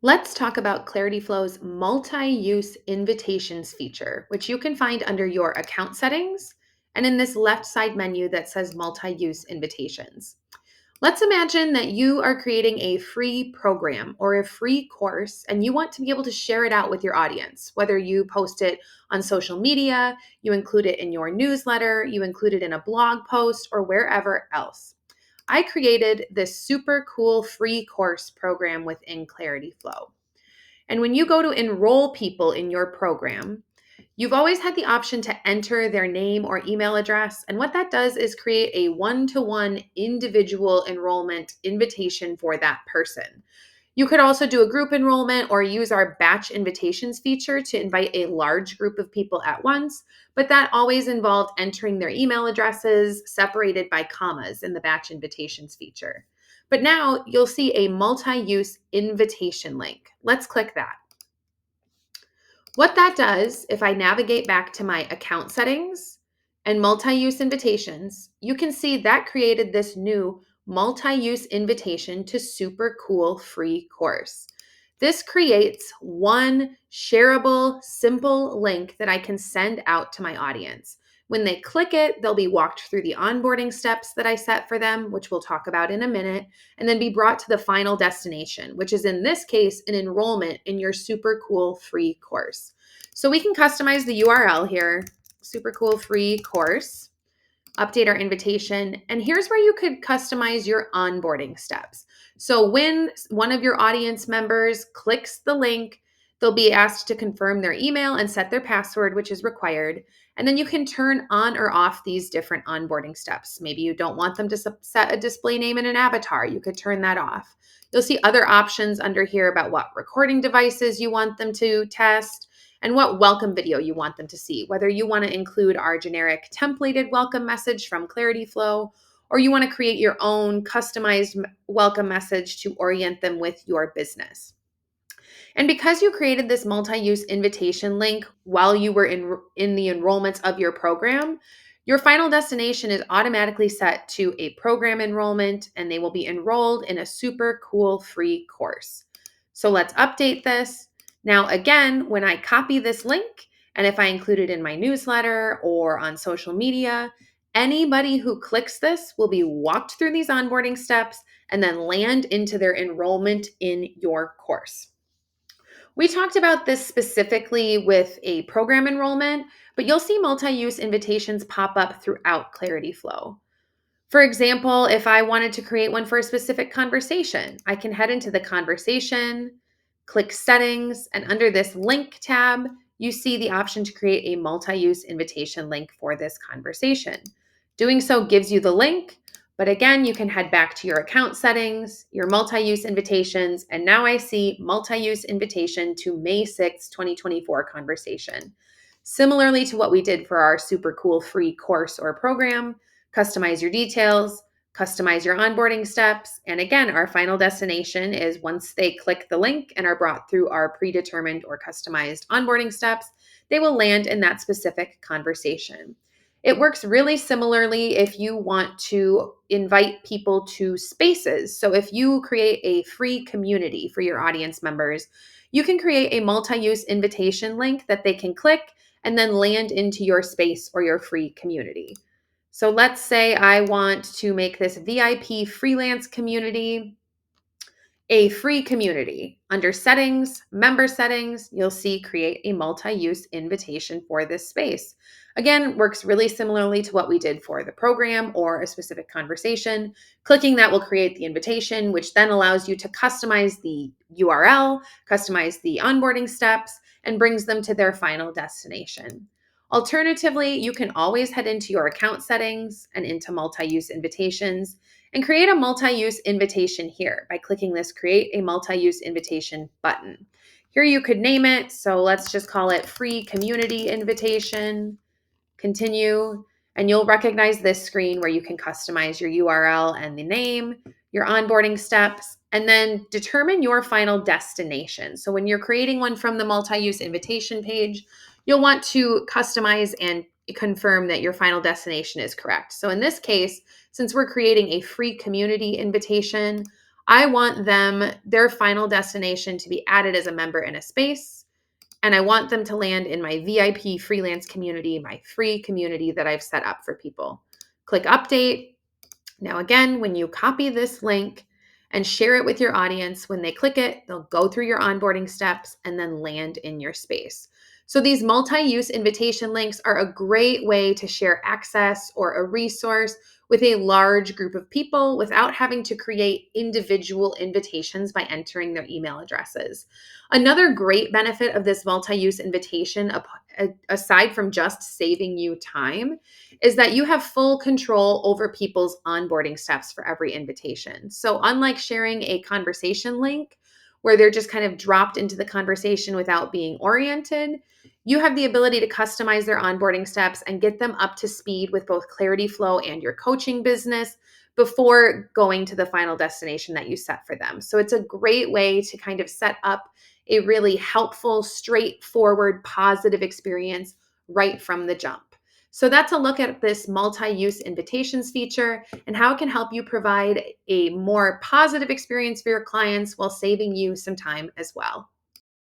Let's talk about Clarityflow's multi-use invitations feature, which you can find under your account settings and in this left side menu that says multi-use invitations. Let's imagine that you are creating a free program or a free course and you want to be able to share it out with your audience, whether you post it on social media, you include it in your newsletter, you include it in a blog post, or wherever else. I created this super cool free course program within Clarityflow. And when you go to enroll people in your program, you've always had the option to enter their name or email address. And what that does is create a one-to-one individual enrollment invitation for that person. You could also do a group enrollment or use our batch invitations feature to invite a large group of people at once, but that always involved entering their email addresses separated by commas in the batch invitations feature. But now you'll see a multi-use invitation link. Let's click that. What that does, if I navigate back to my account settings and multi-use invitations, you can see that created this new multi-use invitation to super cool free course. This creates one shareable, simple link that I can send out to my audience. When they click it, they'll be walked through the onboarding steps that I set for them, which we'll talk about in a minute, and then be brought to the final destination, which is in this case, an enrollment in your super cool free course. So we can customize the URL here, super cool free course, update our invitation, and here's where you could customize your onboarding steps. So when one of your audience members clicks the link, they'll be asked to confirm their email and set their password, which is required. And then you can turn on or off these different onboarding steps. Maybe you don't want them to set a display name and an avatar. You could turn that off. You'll see other options under here about what recording devices you want them to test and what welcome video you want them to see, whether you want to include our generic templated welcome message from Clarityflow, or you want to create your own customized welcome message to orient them with your business. And because you created this multi-use invitation link while you were in the enrollments of your program, your final destination is automatically set to a program enrollment, and they will be enrolled in a super cool free course. So let's update this. Now, again, when I copy this link, and if I include it in my newsletter or on social media, anybody who clicks this will be walked through these onboarding steps and then land into their enrollment in your course. We talked about this specifically with a program enrollment, but you'll see multi-use invitations pop up throughout Clarityflow. For example, if I wanted to create one for a specific conversation, I can head into the conversation, click settings, and under this link tab, you see the option to create a multi-use invitation link for this conversation. Doing so gives you the link, but again, you can head back to your account settings, your multi-use invitations, and now I see multi-use invitation to May 6, 2024 conversation. Similarly to what we did for our super cool free course or program, customize your details, customize your onboarding steps. And again, our final destination is once they click the link and are brought through our predetermined or customized onboarding steps, they will land in that specific conversation. It works really similarly if you want to invite people to spaces. So if you create a free community for your audience members, you can create a multi-use invitation link that they can click and then land into your space or your free community. So let's say I want to make this VIP freelance community a free community. Under settings, member settings, you'll see create a multi-use invitation for this space. Again, works really similarly to what we did for the program or a specific conversation. Clicking that will create the invitation, which then allows you to customize the URL, customize the onboarding steps, and brings them to their final destination. Alternatively, you can always head into your account settings and into multi-use invitations and create a multi-use invitation here by clicking this Create a Multi-Use Invitation button. Here you could name it, so let's just call it Free Community Invitation, continue, and you'll recognize this screen where you can customize your URL and the name, your onboarding steps, and then determine your final destination. So when you're creating one from the multi-use invitation page, you'll want to customize and confirm that your final destination is correct. So in this case, since we're creating a free community invitation, I want their final destination to be added as a member in a space. And I want them to land in my VIP freelance community, my free community that I've set up for people. Click update. Now, again, when you copy this link and share it with your audience, when they click it, they'll go through your onboarding steps and then land in your space. So these multi-use invitation links are a great way to share access or a resource with a large group of people without having to create individual invitations by entering their email addresses. Another great benefit of this multi-use invitation, aside from just saving you time, is that you have full control over people's onboarding steps for every invitation. So, unlike sharing a conversation link where they're just kind of dropped into the conversation without being oriented, you have the ability to customize their onboarding steps and get them up to speed with both Clarityflow and your coaching business before going to the final destination that you set for them. So, it's a great way to kind of set up a really helpful, straightforward, positive experience right from the jump. So that's a look at this multi-use invitations feature and how it can help you provide a more positive experience for your clients while saving you some time as well.